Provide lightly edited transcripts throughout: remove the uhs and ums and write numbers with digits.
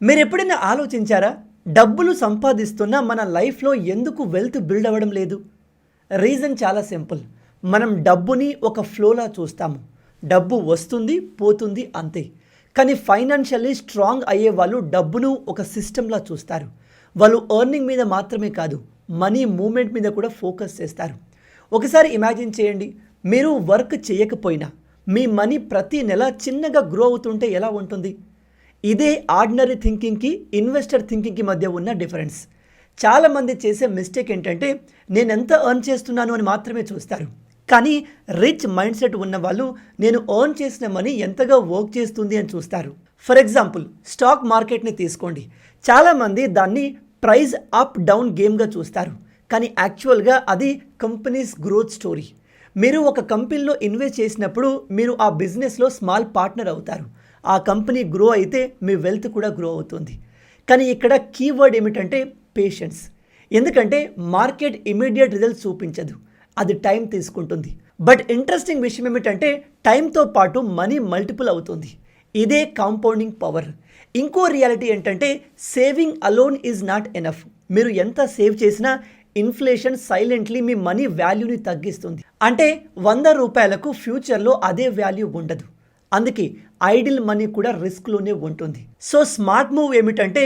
మీరు ఎప్పుడైనా ఆలోచించారా? డబ్బులు సంపాదిస్తున్నా మన లైఫ్‌లో ఎందుకు వెల్త్ బిల్డ్ అవ్వడం లేదు? రీజన్ చాలా సింపుల్. మనం డబ్బుని ఒక ఫ్లోలా చూస్తాము. డబ్బు వస్తుంది, పోతుంది అంతే. కానీ ఫైనాన్షియల్లీ స్ట్రాంగ్ అయ్యే వాళ్ళు డబ్బును ఒక సిస్టమ్‌లా చూస్తారు. వాళ్ళు ఎర్నింగ్ మీద మాత్రమే కాదు, మనీ మూవ్‌మెంట్ మీద కూడా ఫోకస్ చేస్తారు. ఒకసారి ఇమాజిన్ చేయండి. మీరు వర్క్ చేయకపోయినా మీ మనీ ప్రతి నెల చిన్నగా గ్రో అవుతుంటే ఎలా ఉంటుంది? ఇదే ఆర్డినరీ థింకింగ్కి, ఇన్వెస్టర్ థింకింగ్కి మధ్య ఉన్న డిఫరెన్స్. చాలామంది చేసే మిస్టేక్ ఏంటంటే, నేను ఎంత ఎర్న్ చేస్తున్నాను అని మాత్రమే చూస్తారు. కానీ రిచ్ మైండ్ సెట్ ఉన్న వాళ్ళు నేను ఎర్న్ చేసిన మనీ ఎంతగా వర్క్ చేస్తుంది అని చూస్తారు. ఫర్ ఎగ్జాంపుల్, స్టాక్ మార్కెట్ని తీసుకోండి. చాలామంది దాన్ని ప్రైస్ అప్ డౌన్ గేమ్గా చూస్తారు. కానీ యాక్చువల్గా అది కంపెనీస్ గ్రోత్ స్టోరీ. మీరు ఒక కంపెనీలో ఇన్వెస్ట్ చేసినప్పుడు మీరు ఆ బిజినెస్లో స్మాల్ పార్ట్నర్ అవుతారు. ఆ కంపెనీ గ్రో అయితే మీ వెల్త్ కూడా గ్రో అవుతుంది. కానీ ఇక్కడ కీవర్డ్ ఏమిటంటే పేషెన్స్. ఎందుకంటే మార్కెట్ ఇమీడియట్ రిజల్ట్స్ చూపించదు, అది టైం తీసుకుంటుంది. బట్ ఇంట్రెస్టింగ్ విషయం ఏమిటంటే టైంతో పాటు మనీ మల్టిపుల్ అవుతుంది. ఇదే కాంపౌండింగ్ పవర్. ఇంకో రియాలిటీ ఏంటంటే saving alone is not enough. మీరు ఎంత సేవ్ చేసినా ఇన్ఫ్లేషన్ సైలెంట్లీ మీ మనీ వాల్యూని తగ్గిస్తుంది. అంటే 100 రూపాయలకు ఫ్యూచర్లో అదే వాల్యూ ఉండదు. అందుకే ఐడిల్ మనీ కూడా రిస్క్లోనే ఉంటుంది. సో స్మార్ట్ మూవ్ ఏమిటంటే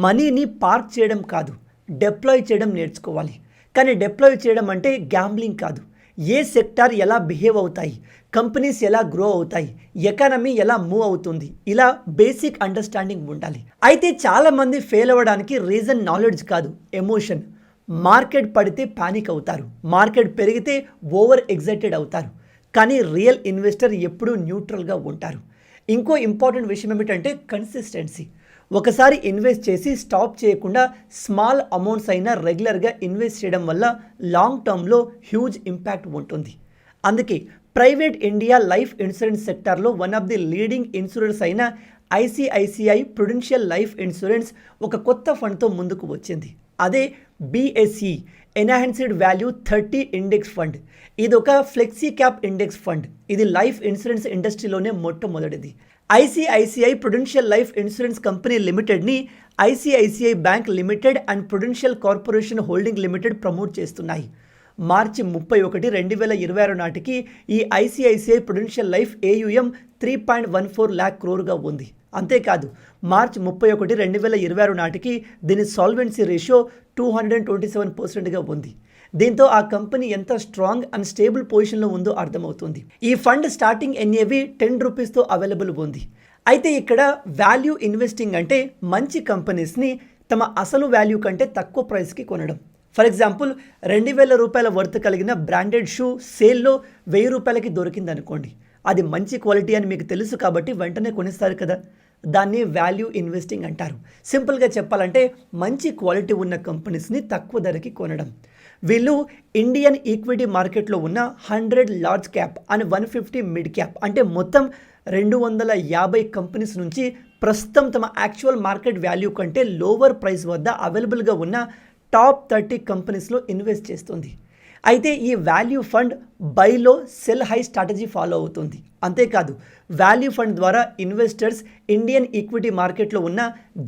మనీని పార్క్ చేయడం కాదు, డిప్లాయ్ చేయడం నేర్చుకోవాలి. కానీ డిప్లాయ్ చేయడం అంటే గ్యాంబ్లింగ్ కాదు. ఏ సెక్టార్ ఎలా బిహేవ్ అవుతాయి, కంపెనీస్ ఎలా గ్రో అవుతాయి, ఎకానమీ ఎలా మూవ్ అవుతుంది, ఇలా బేసిక్ అండర్స్టాండింగ్ ఉండాలి. అయితే చాలామంది ఫెయిల్ అవ్వడానికి రీజన్ నాలెడ్జ్ కాదు, ఎమోషన్. మార్కెట్ పడితే ప్యానిక్ అవుతారు, మార్కెట్ పెరిగితే ఓవర్ ఎగ్జైటెడ్ అవుతారు. కానీ రియల్ ఇన్వెస్టర్ ఎప్పుడూ న్యూట్రల్గా ఉంటారు. ఇంకో ఇంపార్టెంట్ విషయం ఏమిటంటే కన్సిస్టెన్సీ. ఒకసారి ఇన్వెస్ట్ చేసి స్టాప్ చేయకుండా స్మాల్ అమౌంట్స్ అయినా రెగ్యులర్గా ఇన్వెస్ట్ చేయడం వల్ల లాంగ్ టర్మ్లో హ్యూజ్ ఇంపాక్ట్ ఉంటుంది. అందుకే ప్రైవేట్ ఇండియా లైఫ్ ఇన్సూరెన్స్ సెక్టార్లో one of the leading insurance అయిన ఐసిఐసిఐ ప్రుడెన్షియల్ లైఫ్ ఇన్సూరెన్స్ ఒక కొత్త ఫండ్తో ముందుకు వచ్చింది. అదే BSE, enhanced value 30 index fund. ఇది ఒక ఫ్లెక్సీ క్యాప్ ఇండెక్స్ ఫండ్. ఇది లైఫ్ ఇన్సూరెన్స్ ఇండస్ట్రీలోనే మొట్టమొదటిది. ICICI prudential life insurance company లిమిటెడ్ని ICICI bank limited and prudential corporation holding limited promote చేస్తున్నాయి. మార్చి 31, 2026 నాటికి ఈ ICICI prudential life AUM 3.14 lakh క్రోర్గా ఉంది. అంతేకాదు మార్చి 31, 2026 నాటికి దీని సాల్వెన్సీ రేషియో 227%గా ఉంది. దీంతో ఆ కంపెనీ ఎంత స్ట్రాంగ్ అండ్ స్టేబుల్ పొజిషన్లో ఉందో అర్థమవుతుంది. ఈ ఫండ్ స్టార్టింగ్ ఎన్ఏవి 10 రూపీస్తో అవైలబుల్ ఉంది. అయితే ఇక్కడ వాల్యూ ఇన్వెస్టింగ్ అంటే మంచి కంపెనీస్ని తమ అసలు వాల్యూ కంటే తక్కువ ప్రైస్కి కొనడం. ఫర్ ఎగ్జాంపుల్, 2000 రూపాయల వర్త్ కలిగిన బ్రాండెడ్ షూ సేల్లో 1000 రూపాయలకి దొరికిందనుకోండి. అది మంచి క్వాలిటీ అని మీకు తెలుసు కాబట్టి వెంటనే కొనిస్తారు కదా. దాన్ని వాల్యూ ఇన్వెస్టింగ్ అంటారు. సింపుల్గా చెప్పాలంటే మంచి క్వాలిటీ ఉన్న కంపెనీస్ని తక్కువ ధరకి కొనడం. వీళ్ళు ఇండియన్ ఈక్విటీ మార్కెట్లో ఉన్న 100 large cap and 150 mid cap, అంటే మొత్తం 250 కంపెనీస్ నుంచి ప్రస్తుతం తమ యాక్చువల్ మార్కెట్ వాల్యూ కంటే లోవర్ ప్రైస్ వద్ద అవైలబుల్గా ఉన్న టాప్ 30 కంపెనీస్లో ఇన్వెస్ట్ చేస్తుంది. అయితే ఈ value fund buy low sell high strategy follow అవుతుంది. అంతేకాదు వాల్యూ ఫండ్ ద్వారా ఇన్వెస్టర్స్ ఇండియన్ ఈక్విటీ మార్కెట్లో ఉన్న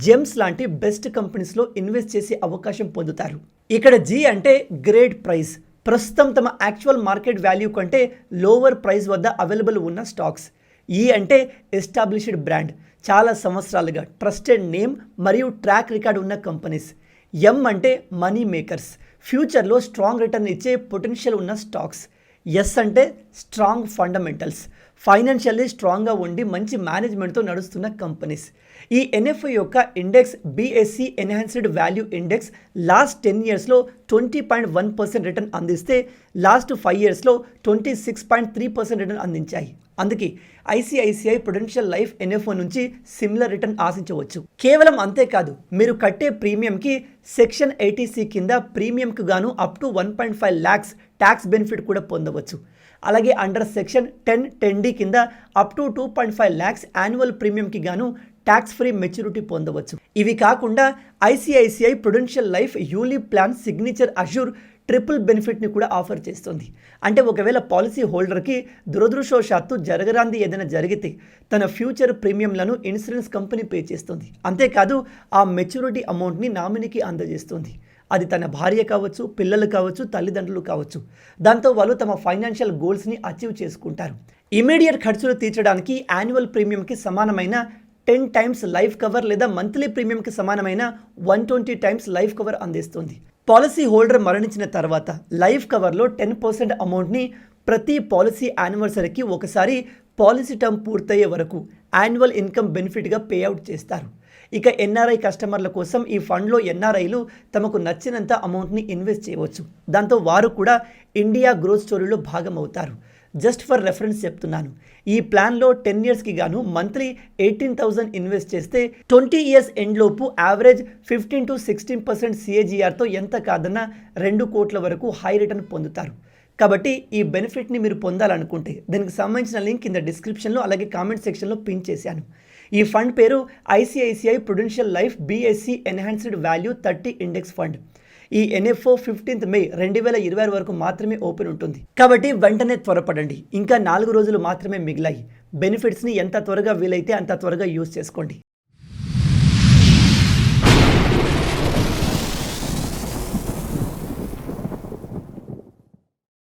జెమ్స్ లాంటి బెస్ట్ కంపెనీస్లో ఇన్వెస్ట్ చేసే అవకాశం పొందుతారు. ఇక్కడ జీ అంటే గ్రేట్ ప్రైస్, ప్రస్తుతం తమ యాక్చువల్ మార్కెట్ వాల్యూ కంటే లోవర్ ప్రైస్ వద్ద అవైలబుల్ ఉన్న స్టాక్స్. ఈ అంటే ఎస్టాబ్లిష్డ్ బ్రాండ్, చాలా సంవత్సరాలుగా ట్రస్టెడ్ నేమ్ మరియు ట్రాక్ రికార్డ్ ఉన్న కంపెనీస్. ఎం అంటే మనీ మేకర్స్, ఫ్యూచర్లో స్ట్రాంగ్ రిటర్న్ ఇచ్చే పొటెన్షియల్ ఉన్న స్టాక్స్. ఎస్ అంటే స్ట్రాంగ్ ఫండమెంటల్స్, ఫైనాన్షియల్లీ స్ట్రాంగ్గా ఉండి మంచి మేనేజ్మెంట్తో నడుస్తున్న కంపెనీస్. ఈ ఎన్ఎఫ్ఐ యొక్క index BSc enhanced value index last 10 ఇయర్స్లో 20.1% రిటర్న్ అందిస్తే లాస్ట్ 5 ఇయర్స్లో 26.3% రిటర్న్ అందించాయి. అందుకే ఐసిఐసిఐ ప్రుడెన్షియల్ లైఫ్ ఎన్ఎఫ్ఓ నుంచి సిమిలర్ రిటర్న్ ఆశించవచ్చు. కేవలం అంతేకాదు, మీరు కట్టే ప్రీమియంకి సెక్షన్ 80C కింద ప్రీమియంకు గాను up to 1.5 lakhs tax benefit కూడా పొందవచ్చు. అలాగే అండర్ సెక్షన్ 10(10)D కింద అప్ టు 2.5 lakhs యాన్యువల్ ప్రీమియంకి గాను ట్యాక్స్ ఫ్రీ మెచ్యూరిటీ పొందవచ్చు. ఇవి కాకుండా ICICI prudential life ULIP plan signature assure triple బెనిఫిట్ని కూడా ఆఫర్ చేస్తుంది. అంటే ఒకవేళ పాలసీ హోల్డర్కి దురదృష్టవశాత్తు జరగరాంది ఏదైనా జరిగితే తన ఫ్యూచర్ ప్రీమియంలను ఇన్సూరెన్స్ కంపెనీ పే చేస్తుంది. అంతేకాదు ఆ మెచ్యూరిటీ అమౌంట్ని నామినీకి అందజేస్తుంది. అది తన భార్య కావచ్చు, పిల్లలు కావచ్చు, తల్లిదండ్రులు కావచ్చు. దాంతో వాళ్ళు తమ ఫైనాన్షియల్ గోల్స్ని అచీవ్ చేసుకుంటారు. ఇమీడియట్ ఖర్చులు తీర్చడానికి యాన్యువల్ ప్రీమియంకి సమానమైన 10 టైమ్స్ లైఫ్ కవర్ లేదా మంత్లీ ప్రీమియంకి సమానమైన 120 టైమ్స్ లైఫ్ కవర్ అందిస్తుంది. పాలసీ హోల్డర్ మరణించిన తర్వాత లైఫ్ కవర్లో 10% అమౌంట్ని ప్రతి పాలసీ యానివర్సరీకి ఒకసారి పాలసీ టర్మ్ పూర్తయ్యే వరకు యాన్యువల్ ఇన్కమ్ బెనిఫిట్గా పేఅవుట్ చేస్తారు. ఇక ఎన్ఆర్ఐ కస్టమర్ల కోసం ఈ ఫండ్లో ఎన్ఆర్ఐలు తమకు నచ్చినంత అమౌంట్ని ఇన్వెస్ట్ చేయవచ్చు. దాంతో వారు కూడా ఇండియా గ్రోత్ స్టోరీలో భాగం అవుతారు. జస్ట్ ఫర్ రెఫరెన్స్ చెప్తున్నాను, ఈ ప్లాన్లో 10 ఇయర్స్కి గాను మంత్లీ 18,000 ఇన్వెస్ట్ చేస్తే 20 ఇయర్స్ ఎండ్లోపు యావరేజ్ 15 to 16% CAGRతో ఎంత కాదన్నా 2 కోట్ల వరకు హై రిటర్న్ పొందుతారు. కాబట్టి ఈ బెనిఫిట్ని మీరు పొందాలనుకుంటే దీనికి సంబంధించిన లింక్ కింద డిస్క్రిప్షన్లో అలాగే కామెంట్ సెక్షన్లో పిన్ చేశాను. ఈ ఫండ్ పేరు ICICI Prudential life BSC enhanced value 30 index fund. ఈ NFO 15th May 2026 వరకు మాత్రమే ఓపెన్ ఉంటుంది. కాబట్టి వెంటనే త్వరపడండి. ఇంకా 4 రోజులు మాత్రమే మిగిలాయి. బెనిఫిట్స్ని ఎంత త్వరగా వీలైతే అంత త్వరగా యూజ్ చేసుకోండి.